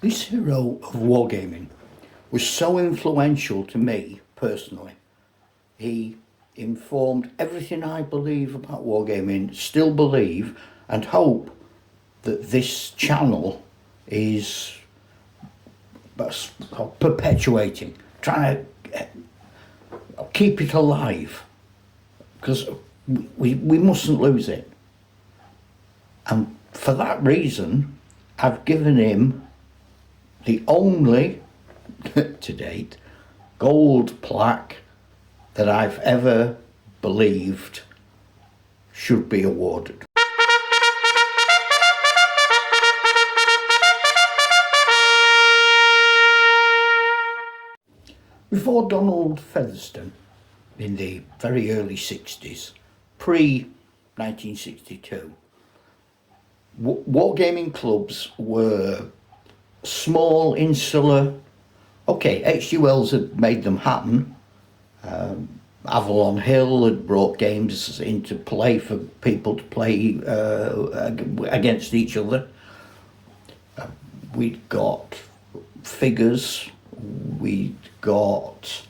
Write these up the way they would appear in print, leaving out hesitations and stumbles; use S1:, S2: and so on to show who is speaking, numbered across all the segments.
S1: This hero of wargaming was so influential to me personally. He informed everything I believe about wargaming, still believe, and hope that this channel is perpetuating, trying to keep it alive, because we mustn't lose it. And for that reason, I've given him the only, to date, gold plaque that I've ever believed should be awarded. Before Donald Featherston, in the very early 60s, pre-1962, wargaming clubs were small, insular. Okay, H.G. Wells had made them happen. Avalon Hill had brought games into play for people to play against each other. We'd got figures, we'd got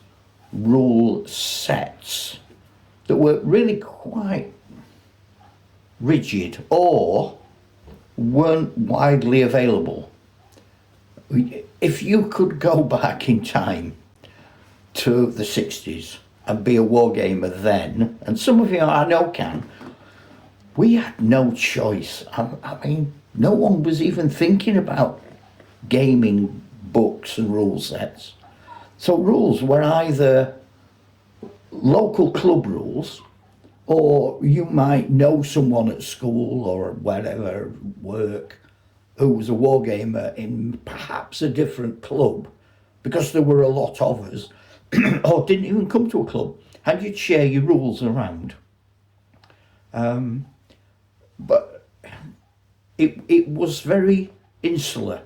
S1: rule sets that were really quite rigid or weren't widely available. If you could go back in time to the 60s and be a wargamer then, and some of you I know can, we had no choice. I mean, no one was even thinking about gaming books and rule sets. So rules were either local club rules, or you might know someone at school or wherever, work, who was a wargamer in perhaps a different club, because there were a lot of us, or didn't even come to a club, and you'd share your rules around. But it was very insular.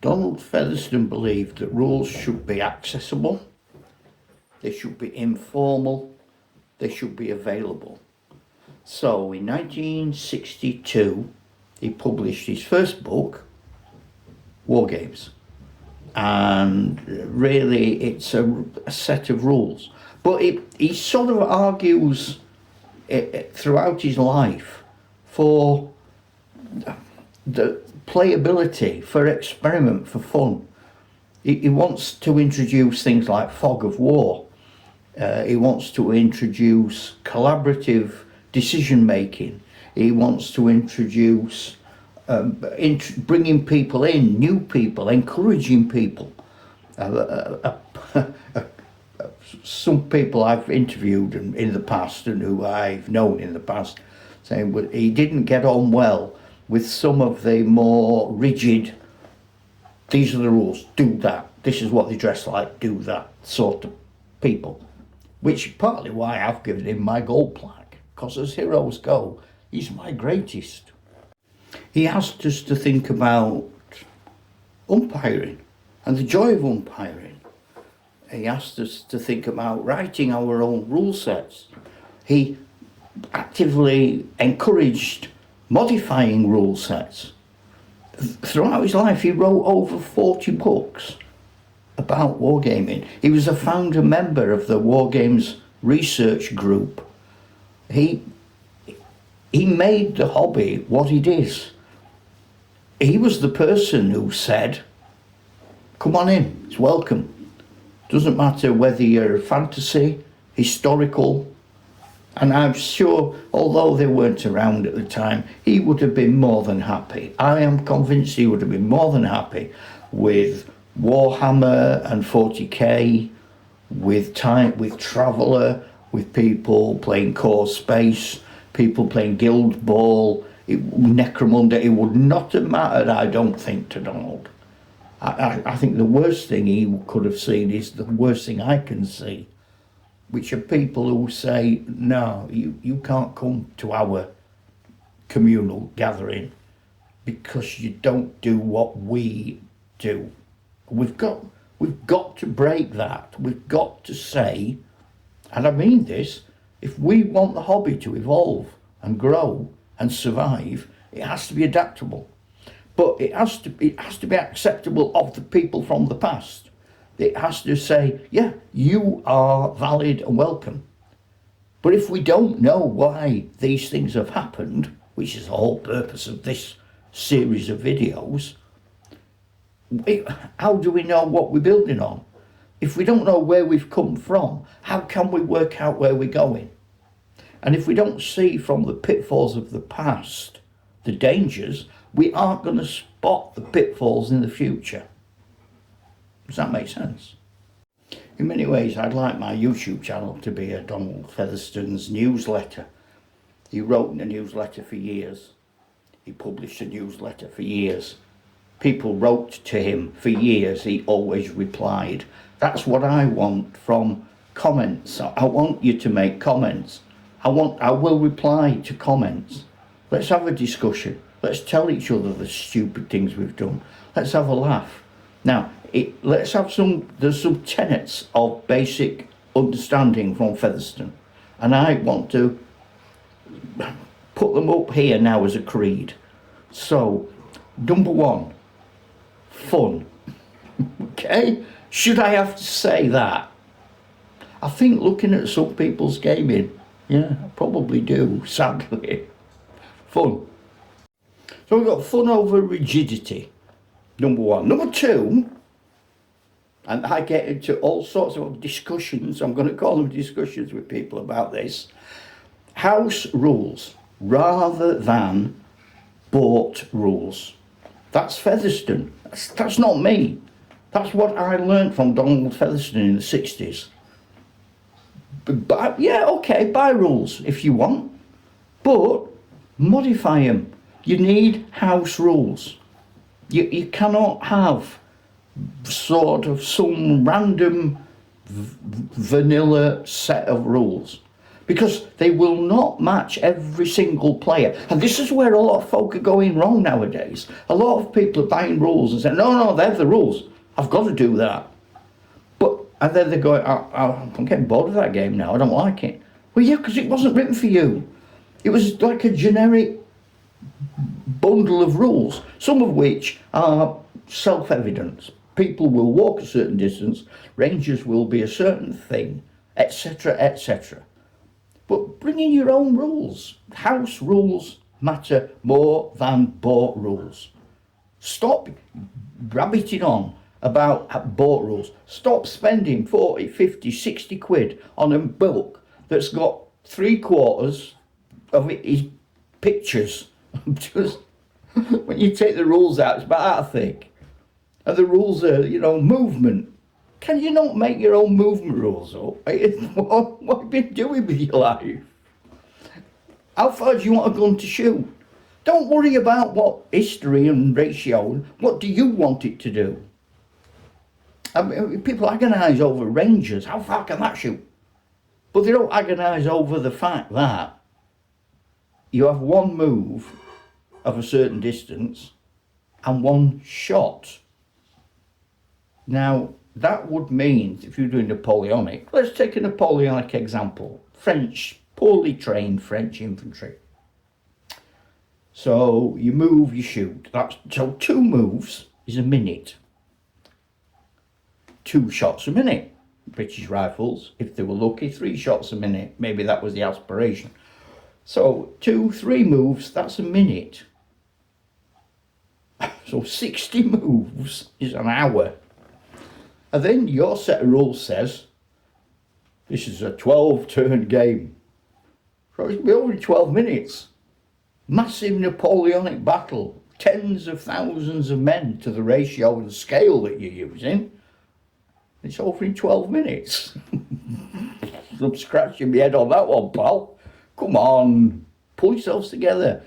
S1: Donald Featherston believed that rules should be accessible, they should be informal, they should be available. So in 1962, he published his first book, War Games, and really it's a set of rules. But he sort of argues throughout his life for the playability, for experiment, for fun. He wants to introduce things like fog of war. He wants to introduce collaborative decision making. He wants to introduce bringing people in, new people, encouraging people. Some people I've interviewed in the past and who I've known in the past saying he didn't get on well with some of the more rigid, these are the rules, do that, this is what they dress like, do that sort of people. Which is partly why I've given him my gold plaque, because as heroes go, he's my greatest. He asked us to think about umpiring and the joy of umpiring. He asked us to think about writing our own rule sets. He actively encouraged modifying rule sets. Throughout his life, he wrote over 40 books about wargaming. He was a founder member of the War Games research group. He made the hobby what it is. He was the person who said, come on in, it's welcome. Doesn't matter whether you're fantasy, historical, and I'm sure, although they weren't around at the time, he would have been more than happy. I am convinced he would have been more than happy with Warhammer and 40k, with Traveller, with people playing Core Space, people playing Guild Ball, Necromunda. It would not have mattered, I don't think, to Donald. I think the worst thing he could have seen is the worst thing I can see, which are people who say, no, you can't come to our communal gathering because you don't do what we do. We've got to break that. We've got to say, and I mean this, if we want the hobby to evolve and grow and survive, it has to be adaptable. But it has to be acceptable of the people from the past. It has to say, yeah, you are valid and welcome. But if we don't know why these things have happened, which is the whole purpose of this series of videos, how do we know what we're building on? If we don't know where we've come from, how can we work out where we're going? And if we don't see from the pitfalls of the past the dangers, we aren't going to spot the pitfalls in the future. Does that make sense? In many ways, I'd like my YouTube channel to be a Donald Featherstone's newsletter. He wrote a newsletter for years. He published a newsletter for years. People wrote to him for years. He always replied. That's what I want from comments. I want you to make comments. I will reply to comments. Let's have a discussion. Let's tell each other the stupid things we've done. Let's have a laugh. Now, there's some tenets of basic understanding from Featherstone, and I want to put them up here now as a creed. So, number one, fun. Okay? Should I have to say that? I think looking at some people's gaming, yeah, I probably do, sadly. Fun. So we've got fun over rigidity, number one. Number two, and I get into all sorts of discussions, I'm going to call them discussions with people about this, house rules rather than bought rules. That's Featherstone. That's not me. That's what I learned from Donald Featherstone in the 60s. But yeah, okay, buy rules if you want, but modify them. You need house rules. You cannot have sort of some random vanilla set of rules, because they will not match every single player. And this is where a lot of folk are going wrong nowadays. A lot of people are buying rules and saying, no, they're the rules. I've got to do that. And then they're going, I'm getting bored of that game now. I don't like it. Well, yeah, because it wasn't written for you. It was like a generic bundle of rules, some of which are self-evident. People will walk a certain distance, rangers will be a certain thing, etc., etc. But bring in your own rules. House rules matter more than bought rules. Stop rabbiting on about bought rules. Stop spending 40, 50, 60 quid on a book that's got 3/4 of it is pictures. Just when you take the rules out, it's about that thick. And the rules are, movement. Can you not make your own movement rules up? What have you been doing with your life? How far do you want a gun to shoot? Don't worry about what history and ratio. What do you want it to do? I mean, people agonise over rangers. How far can that shoot? But they don't agonise over the fact that you have one move of a certain distance and one shot. Now, that would mean, if you're doing Napoleonic, let's take a Napoleonic example. Poorly trained French infantry. So you move, you shoot. So 2 moves is a minute. 2 shots a minute. British rifles, if they were lucky, 3 shots a minute. Maybe that was the aspiration. So 2, 3 moves, that's a minute. So 60 moves is an hour. And then your set of rules says, this is a 12-turn game. So it's over in 12 minutes. Massive Napoleonic battle. Tens of thousands of men to the ratio and scale that you're using. It's over in 12 minutes. I'm scratching my head on that one, pal. Come on, pull yourselves together.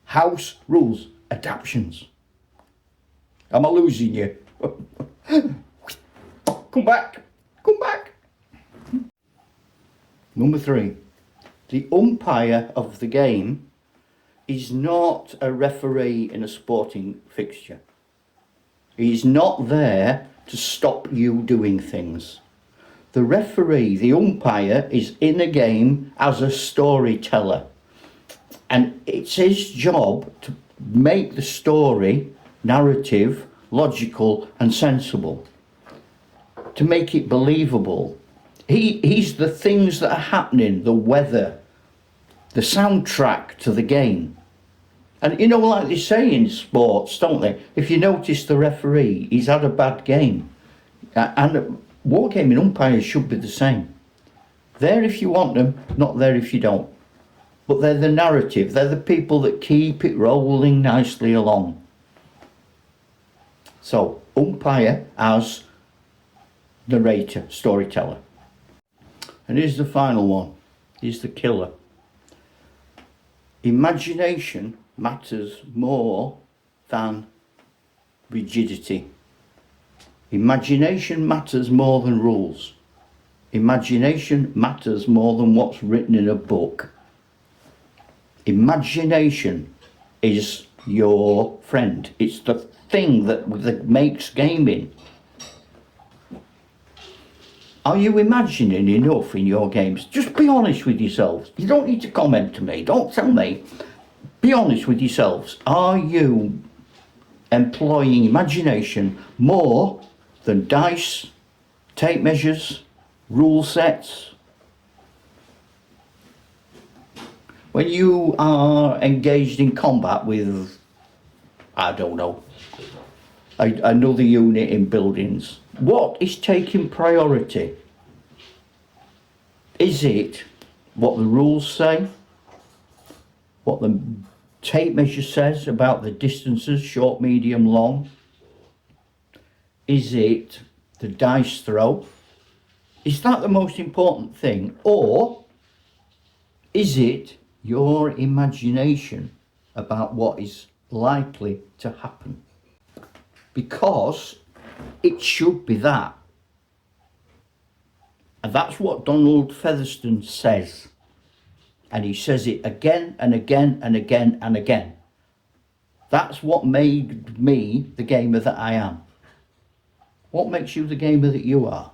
S1: House rules, adaptions. Am I losing you? Come back. Number 3, the umpire of the game is not a referee in a sporting fixture. He's not there to stop you doing things. The referee, the umpire, is in a game as a storyteller. And it's his job to make the story narrative, logical and sensible, to make it believable. He's the things that are happening, the weather, the soundtrack to the game. And you know, like they say in sports, don't they? If you notice the referee, he's had a bad game. And wargaming umpires should be the same. There if you want them, not there if you don't. But they're the narrative, they're the people that keep it rolling nicely along. So, umpire as narrator, storyteller. And here's the final one, here's the killer. Imagination matters more than rigidity. Imagination matters more than rules. Imagination matters more than what's written in a book. Imagination is your friend. It's the thing that makes gaming. Are you imagining enough in your games? Just be honest with yourselves. You don't need to comment to me. Don't tell me. Be honest with yourselves. Are you employing imagination more than dice, tape measures, rule sets? When you are engaged in combat with, I don't know, another unit in buildings, what is taking priority? Is it what the rules say? What the tape measure says about the distances, short, medium, long? Is it the dice throw? Is that the most important thing? Or is it your imagination about what is likely to happen? Because it should be that. And that's what Donald Featherstone says. And he says it again and again and again and again. That's what made me the gamer that I am. What makes you the gamer that you are?